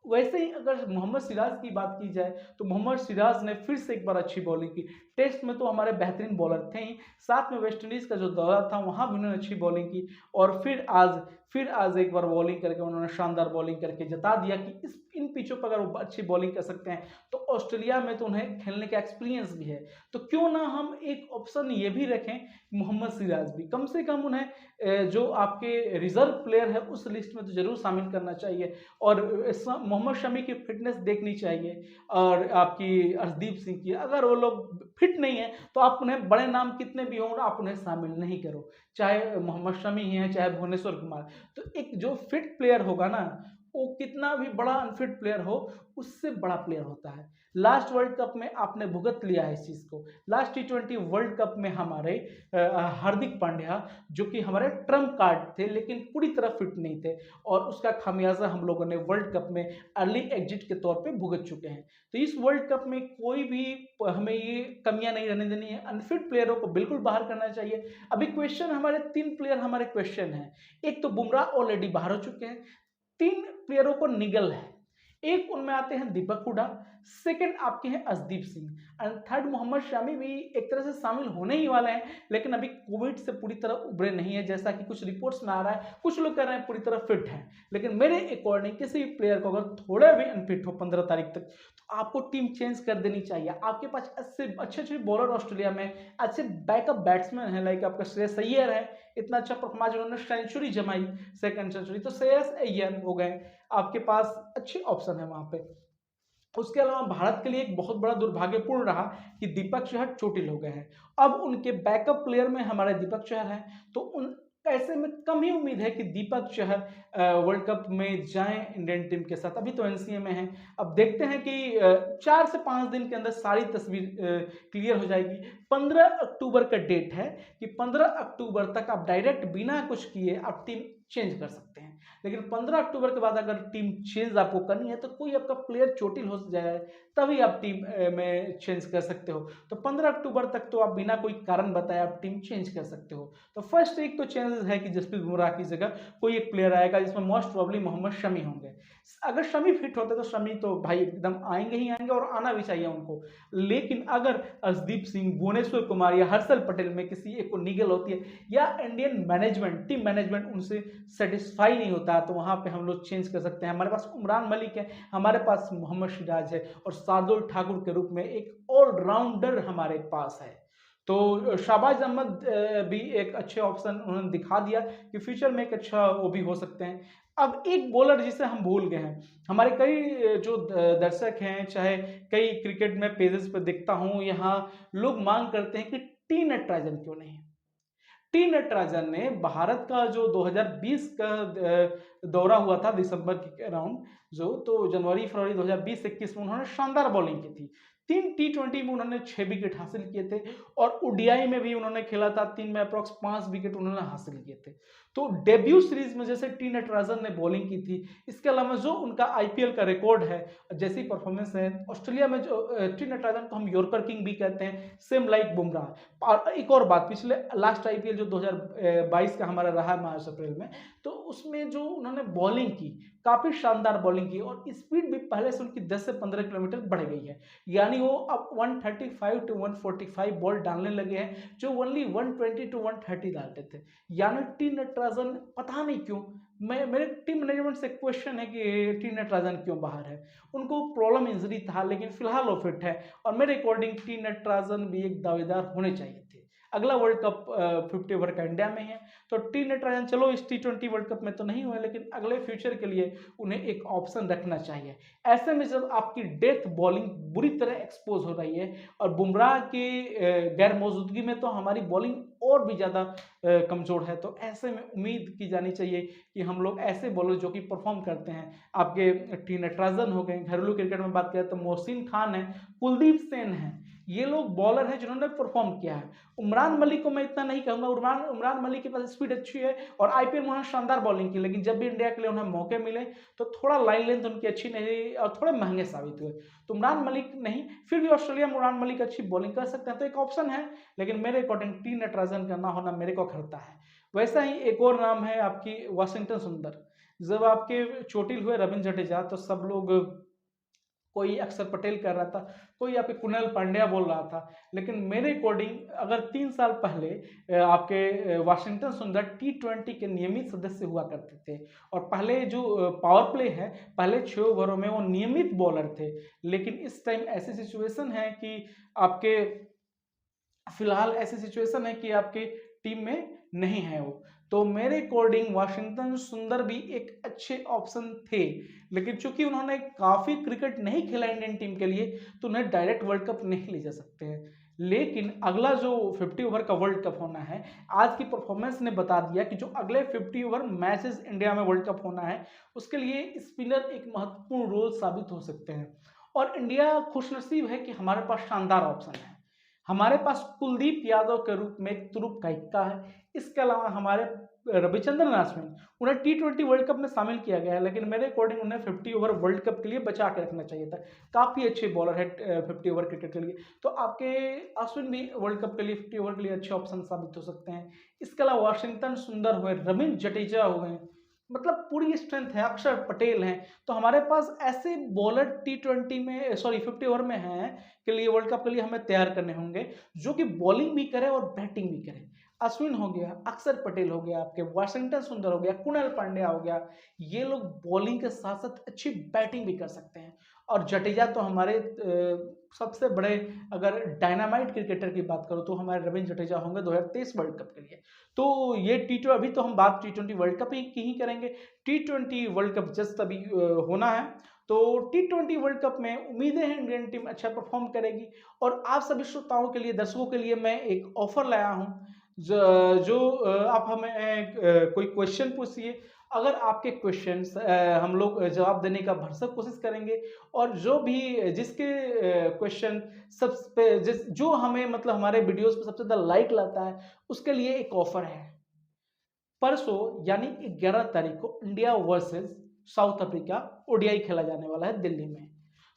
Speaker 1: वैसे ही अगर मोहम्मद सिराज की बात की जाए तो मोहम्मद सिराज ने फिर से एक बार अच्छी बॉलिंग की। टेस्ट में तो हमारे बेहतरीन बॉलर थे ही, साथ में वेस्टइंडीज का जो दौरा था वहां भी उन्होंने अच्छी बॉलिंग की, और फिर आज एक बार बॉलिंग करके उन्होंने शानदार बॉलिंग करके जता दिया कि इन पिचों पर अगर वो अच्छी बॉलिंग कर सकते हैं तो ऑस्ट्रेलिया में तो उन्हें खेलने का एक्सपीरियंस भी है, तो क्यों ना हम एक ऑप्शन ये भी रखें, मोहम्मद सिराज भी कम से कम उन्हें जो आपके रिजर्व प्लेयर है उस लिस्ट में तो जरूर शामिल करना चाहिए। और मोहम्मद शमी की फिटनेस देखनी चाहिए, और आपकी अर्शदीप सिंह की, अगर वो लोग फिट नहीं है तो आप उन्हें, बड़े नाम कितने भी हों, आप उन्हें शामिल नहीं करो, चाहे मोहम्मद शमी हैं चाहे भुवनेश्वर कुमार। तो एक जो फिट प्लेयर होगा ना, वो कितना भी बड़ा अनफिट प्लेयर हो, उससे बड़ा प्लेयर होता है। लास्ट वर्ल्ड कप में आपने भुगत लिया है इस चीज़ को। लास्ट T20 वर्ल्ड कप में हमारे हार्दिक पांड्या जो कि हमारे ट्रम्प कार्ड थे लेकिन पूरी तरह फिट नहीं थे, और उसका खामियाजा हम लोगों ने वर्ल्ड कप में अर्ली एग्जिट के तौर पे भुगत चुके हैं। तो इस वर्ल्ड कप में कोई भी हमें ये कमियां नहीं रहने देनी है, अनफिट प्लेयरों को बिल्कुल बाहर करना चाहिए। अभी क्वेश्चन हमारे 3 प्लेयर हमारे क्वेश्चन हैं। एक तो बुमराह ऑलरेडी बाहर हो चुके हैं, 3 प्लेयरों को निगल है। एक उनमें आते हैं दीपक हुडा, सेकंड आपके हैं अर्शदीप सिंह, एंड थर्ड मोहम्मद शमी भी एक तरह से शामिल होने ही वाले हैं, लेकिन अभी कोविड से पूरी तरह उभरे नहीं है जैसा कि कुछ रिपोर्ट्स में आ रहा है। कुछ लोग कह रहे हैं पूरी तरह फिट हैं, लेकिन मेरे अकॉर्डिंग किसी भी प्लेयर को अगर थोड़ा भी अनफिट हो 15 तारीख तक, तो आपको टीम चेंज कर देनी चाहिए। आपके पास अच्छे अच्छे बॉलर ऑस्ट्रेलिया में, अच्छे बैकअप बैट्समैन हैं, लाइक आपका श्रेयस अय्यर है, इतना अच्छा परफॉर्मेंस, उन्होंने सेंचुरी जमाई, सेकंड सेंचुरी, तो श्रेयस अय्यर हो गए, आपके पास अच्छे ऑप्शन है वहां पे। उसके अलावा भारत के लिए एक बहुत बड़ा दुर्भाग्यपूर्ण रहा कि दीपक चहर चोटिल हो गए हैं। अब उनके बैकअप प्लेयर में हमारे दीपक चहर हैं, तो उन ऐसे में कम ही उम्मीद है कि दीपक चहर वर्ल्ड कप में जाएं इंडियन टीम के साथ। अभी तो एनसीए में हैं, अब देखते हैं कि 4 से 5 दिन के अंदर सारी तस्वीर क्लियर हो जाएगी। 15 अक्टूबर का डेट है कि 15 अक्टूबर तक आप डायरेक्ट बिना कुछ किए आप टीम चेंज कर सकते हैं, लेकिन 15 अक्टूबर के बाद अगर टीम चेंज आपको करनी है तो कोई आपका प्लेयर चोटिल हो जाए तभी आप टीम में चेंज कर सकते हो। तो 15 अक्टूबर तक तो आप बिना कोई कारण बताए आप टीम चेंज कर सकते हो। तो फर्स्ट एक तो चेंजेस है कि जसप्रीत बुमराह की जगह कोई एक प्लेयर आएगा, जिसमें मोस्ट प्रॉब्ली मोहम्मद शमी होंगे। अगर शमी फिट होते तो शमी तो भाई एकदम आएंगे ही आएंगे, और आना भी चाहिए उनको। लेकिन अगर अर्शदीप सिंह, भुवनेश्वर कुमार या हर्षल पटेल में किसी एक को निगल होती है, या इंडियन मैनेजमेंट, टीम मैनेजमेंट उनसे सेटिस्फाई नहीं होता, तो वहां पे हम लोग चेंज कर सकते हैं। हमारे पास उमरान मलिक है, हमारे पास मोहम्मद सिराज है, और शार्दुल ठाकुर के रूप में एक ऑलराउंडर हमारे पास है। तो शाहबाज अहमद भी एक अच्छे ऑप्शन उन्होंने दिखा दिया कि फ्यूचर में एक अच्छा वो भी हो सकते हैं। अब एक बॉलर जिसे हम भूल गए हैं, हमारे कई जो दर्शक हैं, चाहे कई क्रिकेट में पेजेस पर देखता हूं, यहाँ लोग मांग करते हैं कि टी नटराजन क्यों नहीं। टी नटराजन ने भारत का जो 2020 का दौरा हुआ था दिसंबर के अराउंड, जो तो जनवरी फरवरी 2020-21 में उन्होंने शानदार बॉलिंग की थी। 3 T20 में उन्होंने 6 विकेट हासिल किए थे, और ओडीआई में भी उन्होंने खेला था, 3 में अप्रॉक्स 5 विकेट उन्होंने हासिल किए थे। तो डेब्यू सीरीज में जैसे टी नटराजन ने बॉलिंग की थी, इसके अलावा जो उनका आईपीएल का रिकॉर्ड है, जैसी परफॉर्मेंस है ऑस्ट्रेलिया में, जो टी नटराजन को हम यॉर्कर किंग भी कहते हैं, सेम लाइक बुमराह। और एक और बात, पिछले लास्ट आईपीएल जो 2022 का हमारा रहा मार्च अप्रैल में, तो उसमें जो उन्होंने बॉलिंग की, काफी शानदार बॉलिंग की, और स्पीड भी पहले से उनकी 10 से 15 किलोमीटर बढ़ गई है। यानी वो अब 135 टू 145 बॉल डालने लगे हैं, जो ओनली 120 टू 130 डालते थे। यानी टी नटराजन पता नहीं क्यों, मेरे टीम मैनेजमेंट से क्वेश्चन है कि टी नटराजन क्यों बाहर है। उनको प्रॉब्लम इंजरी था, लेकिन फिलहाल वो फिट है, और मेरे अकॉर्डिंग टी नटराजन भी एक दावेदार होने चाहिए थे। अगला वर्ल्ड कप 50 ओवर का इंडिया में है, तो टी नटराजन चलो इस T20 वर्ल्ड कप में तो नहीं हुए, लेकिन अगले फ्यूचर के लिए उन्हें एक ऑप्शन रखना चाहिए। ऐसे में जब आपकी डेथ बॉलिंग बुरी तरह एक्सपोज हो रही है, और बुमराह के गैर मौजूदगी में तो हमारी बॉलिंग और भी ज़्यादा कमज़ोर है, तो ऐसे में उम्मीद की जानी चाहिए कि हम लोग ऐसे बॉलर जो कि परफॉर्म करते हैं, आपके टी नटराजन हो गए, घरेलू क्रिकेट में बात करें तो मोहसिन खान है, कुलदीप सेन है, ये लोग बॉलर हैं जिन्होंने परफॉर्म किया है। उमरान मलिक को मैं इतना नहीं कहूंगा, उमरान मलिक के पास स्पीड अच्छी है, और आईपीएल में उन्होंने शानदार बॉलिंग की, लेकिन जब भी इंडिया के लिए उन्हें मौके मिले तो थोड़ा लाइन लेंथ उनकी अच्छी नहीं रही, और थोड़े महंगे साबित हुए। तो उमरान मलिक नहीं, फिर भी ऑस्ट्रेलिया में उमरान मलिक अच्छी बॉलिंग कर सकते हैं, तो एक ऑप्शन है, लेकिन मेरे अकॉर्डिंग टी नटराजन का ना होना मेरे को खलता है। वैसा ही एक और नाम है आपकी वाशिंगटन सुंदर। जब आपके चोटिल हुए रविंद्र जडेजा, तो सब लोग, कोई अक्षर पटेल कर रहा था, कोई आपके कुणाल पांड्या बोल रहा था, लेकिन मेरे अकॉर्डिंग अगर 3 साल पहले आपके वाशिंगटन सुंदर T20 के नियमित सदस्य हुआ करते थे, और पहले जो पावर प्ले है, पहले 6 ओवरों में वो नियमित बॉलर थे, लेकिन इस टाइम ऐसी सिचुएशन है कि आपके, फिलहाल ऐसी सिचुएशन है कि आपकी टीम में नहीं है वो। तो मेरे अकॉर्डिंग वाशिंगटन सुंदर भी एक अच्छे ऑप्शन थे, लेकिन चूंकि उन्होंने काफी क्रिकेट नहीं खेला इंडियन टीम के लिए, तो उन्हें डायरेक्ट वर्ल्ड कप नहीं ले जा सकते हैं। लेकिन अगला जो 50 ओवर का वर्ल्ड कप होना है, आज की परफॉर्मेंस ने बता दिया कि जो अगले 50 ओवर मैचेस इंडिया में वर्ल्ड कप होना है उसके लिए स्पिनर एक महत्वपूर्ण रोल साबित हो सकते हैं। और इंडिया खुशनसीब है कि हमारे पास शानदार ऑप्शन है। हमारे पास कुलदीप यादव के रूप में एक तुरुप काइक्का है। इसके अलावा हमारे रविचंद्रन अश्विन, उन्हें T20 वर्ल्ड कप में शामिल किया गया है, लेकिन मेरे अकॉर्डिंग उन्हें 50 ओवर वर्ल्ड कप के लिए बचा के रखना चाहिए था। काफ़ी अच्छे बॉलर है 50 ओवर क्रिकेट के लिए। तो आपके अश्विन भी वर्ल्ड कप के लिए 50 ओवर के लिए अच्छे ऑप्शन साबित हो सकते हैं। इसके अलावा वाशिंगटन सुंदर हुए, रविंद्र जडेजा हुए, मतलब पूरी स्ट्रेंथ है, अक्षर पटेल हैं। तो हमारे पास ऐसे बॉलर T20 में, सॉरी 50 ओवर में हैं के लिए, वर्ल्ड कप के लिए हमें तैयार करने होंगे जो कि बॉलिंग भी करे और बैटिंग भी करे। अश्विन हो गया, अक्षर पटेल हो गया, आपके वाशिंगटन सुंदर हो गया, कुणाल पांड्या हो गया, ये लोग बॉलिंग के साथ साथ अच्छी बैटिंग भी कर सकते हैं। और जडेजा तो हमारे सबसे बड़े, अगर डायनामाइट क्रिकेटर की बात करो तो हमारे रविंद्र जडेजा होंगे 2023 वर्ल्ड कप के लिए। तो ये अभी तो हम बात T20 वर्ल्ड कप की ही करेंगे। T20 वर्ल्ड कप जस्ट अभी होना है, तो T20 वर्ल्ड कप में उम्मीदें हैं इंडियन टीम अच्छा परफॉर्म करेगी। और आप सभी श्रोताओं के लिए, दर्शकों के लिए मैं एक ऑफर लाया हूं, जो आप हमें कोई क्वेश्चन पूछिए। अगर आपके क्वेश्चंस हम लोग जवाब देने का भरसक कोशिश करेंगे, और जो भी जिसके क्वेश्चन जो हमें, मतलब हमारे वीडियोस पे सबसे ज़्यादा लाइक लाता है, उसके लिए एक ऑफर है। परसों यानी 11 तारीख को India versus south Africa ODI खेला जाने वाला है दिल्ली में।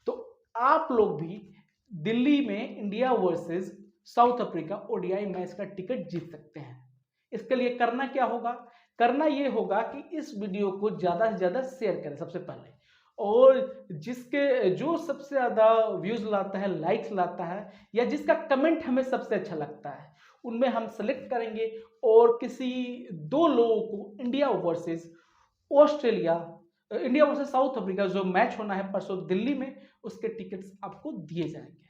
Speaker 1: तो आप लोग भी दिल्ली में India versus south Africa ODI match का टिकट जीत सकते हैं। इसके लिए करना क्या होगा? करना ये होगा कि इस वीडियो को ज़्यादा से ज़्यादा शेयर करें सबसे पहले, और जिसके जो सबसे ज़्यादा व्यूज़ लाता है, लाइक्स लाता है, या जिसका कमेंट हमें सबसे अच्छा लगता है, उनमें हम सेलेक्ट करेंगे और किसी 2 लोगों को India versus Australia, India versus south Africa जो मैच होना है परसों दिल्ली में, उसके टिकट्स आपको दिए जाएंगे।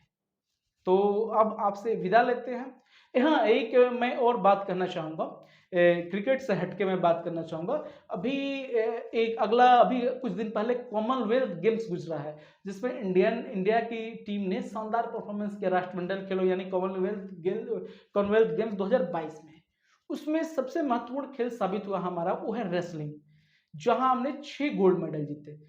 Speaker 1: तो अब आपसे विदा लेते हैं। हाँ, एक मैं और बात करना चाहूँगा, क्रिकेट से हटके मैं बात करना चाहूँगा। अभी एक अगला, अभी कुछ दिन पहले कॉमनवेल्थ गेम्स गुजरा है, जिसमें इंडिया की टीम ने शानदार परफॉर्मेंस किया राष्ट्रमंडल खेलों यानी कॉमनवेल्थ गेम्स 2022 में। उसमें सबसे महत्वपूर्ण खेल साबित हुआ हमारा, वो है रेसलिंग, जहां हमने 6 गोल्ड मेडल जीते।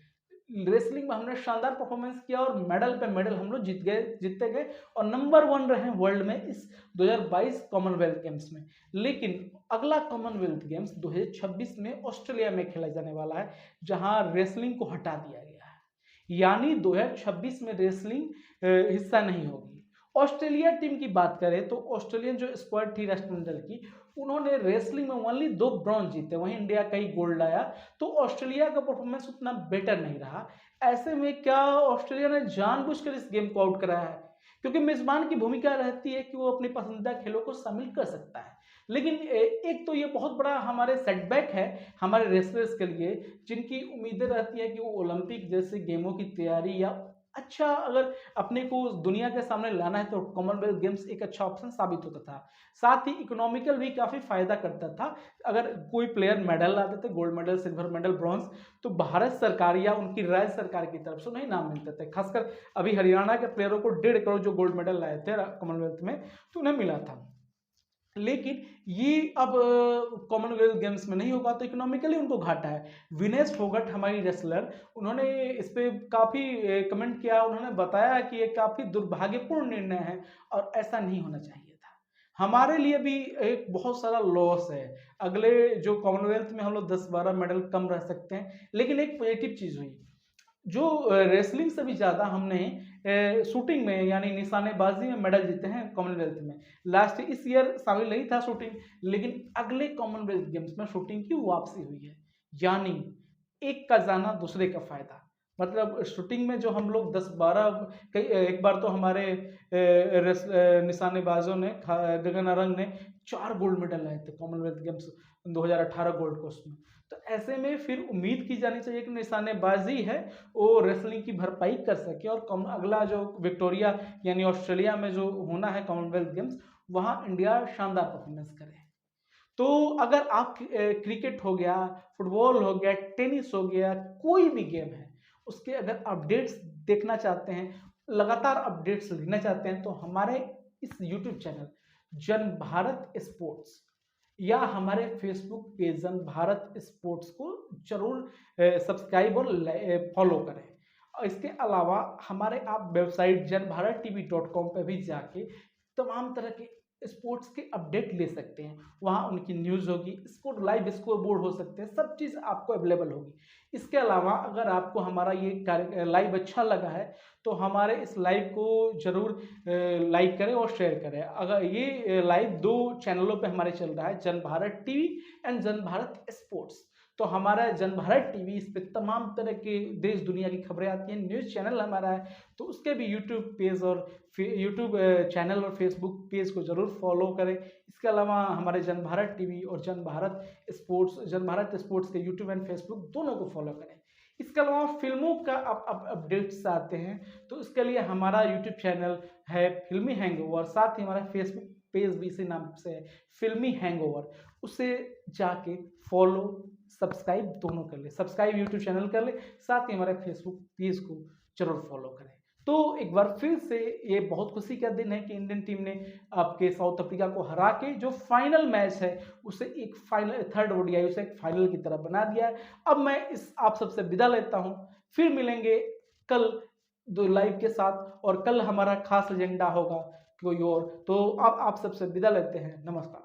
Speaker 1: रेसलिंग में हमने शानदार परफॉर्मेंस किया और मेडल पे मेडल हम लोग जीतते गए, और नंबर 1 रहे वर्ल्ड में इस 2022 कॉमनवेल्थ गेम्स में। लेकिन अगला कॉमनवेल्थ गेम्स 2026 में ऑस्ट्रेलिया में खेला जाने वाला है, जहां रेसलिंग को हटा दिया गया है, यानी 2026 में रेसलिंग हिस्सा नहीं होगी। ऑस्ट्रेलिया टीम की बात करें तो ऑस्ट्रेलियन जो स्क्वाड थी राष्ट्रमंडल की, उन्होंने रेसलिंग में ओनली 2 ब्रॉन्ज जीते, वहीं इंडिया का ही गोल्ड आया। तो ऑस्ट्रेलिया का परफॉर्मेंस उतना बेटर नहीं रहा। ऐसे में क्या ऑस्ट्रेलिया ने जानबूझकर इस गेम को आउट कराया है? क्योंकि मेजबान की भूमिका रहती है कि वो अपनी पसंदीदा खेलों को शामिल कर सकता है। लेकिन एक तो ये बहुत बड़ा हमारे सेटबैक है हमारे रेसलर्स के लिए, जिनकी उम्मीदें रहती है कि वो ओलंपिक जैसे गेमों की तैयारी, या अच्छा अगर अपने को दुनिया के सामने लाना है, तो कॉमनवेल्थ गेम्स एक अच्छा ऑप्शन साबित होता था। साथ ही इकोनॉमिकल भी काफ़ी फायदा करता था। अगर कोई प्लेयर मेडल लाते थे, gold medal, silver medal, bronze, तो भारत सरकार या उनकी राज्य सरकार की तरफ से उन्हें इनाम मिलते थे। खासकर अभी हरियाणा के प्लेयरों को 1.5 करोड़ जो गोल्ड मेडल लाए थे कॉमनवेल्थ में, तो उन्हें मिला था। लेकिन ये अब कॉमनवेल्थ गेम्स में नहीं होगा, तो इकोनॉमिकली उनको घाटा है। विनेश फोगट हमारी रेसलर, उन्होंने इस पे काफ़ी कमेंट किया, उन्होंने बताया कि ये काफ़ी दुर्भाग्यपूर्ण निर्णय है और ऐसा नहीं होना चाहिए था। हमारे लिए भी एक बहुत सारा लॉस है। अगले जो कॉमनवेल्थ में हम लोग 10-12 मेडल कम रह सकते हैं, लेकिन एक पॉजिटिव चीज़ हुई, जो रेसलिंग से भी ज़्यादा हमने शूटिंग में यानी निशानेबाजी में मेडल जीते हैं कॉमनवेल्थ में। लास्ट इस ईयर शामिल नहीं था शूटिंग, लेकिन अगले कॉमनवेल्थ गेम्स में शूटिंग की वापसी हुई है। यानी एक का जाना दूसरे का फायदा। मतलब शूटिंग में जो हम लोग 10-12, कई एक बार तो हमारे निशानेबाजों ने, गगन नारंग ने 4 गोल्ड मेडल लाए थे कॉमनवेल्थ गेम्स 2018 गोल्ड कोस्ट में। तो ऐसे में फिर उम्मीद की जानी चाहिए कि निशानेबाजी है वो रेसलिंग की भरपाई कर सके, और अगला जो विक्टोरिया यानी ऑस्ट्रेलिया में जो होना है कॉमनवेल्थ गेम्स, वहाँ इंडिया शानदार परफॉर्मेंस करे। तो अगर आप क्रिकेट हो गया, फुटबॉल हो गया, टेनिस हो गया, कोई भी गेम है, उसके अगर अपडेट्स देखना चाहते हैं, लगातार अपडेट्स लेना चाहते हैं, तो हमारे इस यूट्यूब चैनल जन भारत स्पोर्ट्स या हमारे फेसबुक पेज जन भारत स्पोर्ट्स को जरूर सब्सक्राइब और फॉलो करें। और इसके अलावा हमारे आप वेबसाइट janbharattv.com पर भी जाके तमाम तरह के स्पोर्ट्स के अपडेट ले सकते हैं। वहाँ उनकी न्यूज़ होगी, स्कोर लाइव स्कोर बोर्ड हो सकते हैं, सब चीज़ आपको अवेलेबल होगी। इसके अलावा अगर आपको हमारा ये कार्य लाइव अच्छा लगा है तो हमारे इस लाइव को ज़रूर लाइक करें और शेयर करें। अगर ये लाइव 2 चैनलों पे हमारे चल रहा है, जन भारत टीवी एंड जन भारत स्पोर्ट्स। तो हमारा जन भारत टीवी, इस पे तमाम तरह के देश दुनिया की खबरें आती हैं। न्यूज़ चैनल हमारा है, तो उसके भी यूट्यूब पेज और यूट्यूब चैनल और फेसबुक पेज को ज़रूर फॉलो करें। इसके अलावा हमारे जन भारत टीवी और जन भारत स्पोर्ट्स के यूट्यूब एंड फेसबुक दोनों को फॉलो करें। इसके अलावा फिल्मों का अब अपडेट्स आते हैं, तो इसके लिए हमारा यूट्यूब चैनल है फिल्मी हैंगओवर, साथ ही हमारा फेसबुक पेज भी इसी नाम से है फिल्मी हैंगओवर। उसे जाके फॉलो सब्सक्राइब दोनों कर ले, सब्सक्राइब यूट्यूब चैनल कर ले, साथ ही हमारे फेसबुक पेज को जरूर फॉलो करें। तो एक बार फिर से ये बहुत खुशी का दिन है कि इंडियन टीम ने आपके साउथ अफ्रीका को हरा के जो फाइनल मैच है उसे एक फाइनल, थर्ड ओडीआई उसे एक फाइनल की तरह बना दिया है। अब मैं आप सबसे विदा लेता हूं, फिर मिलेंगे कल 2 लाइव के साथ, और कल हमारा खास एजेंडा होगा कोई और। तो अब आप सबसे विदा लेते हैं, नमस्कार।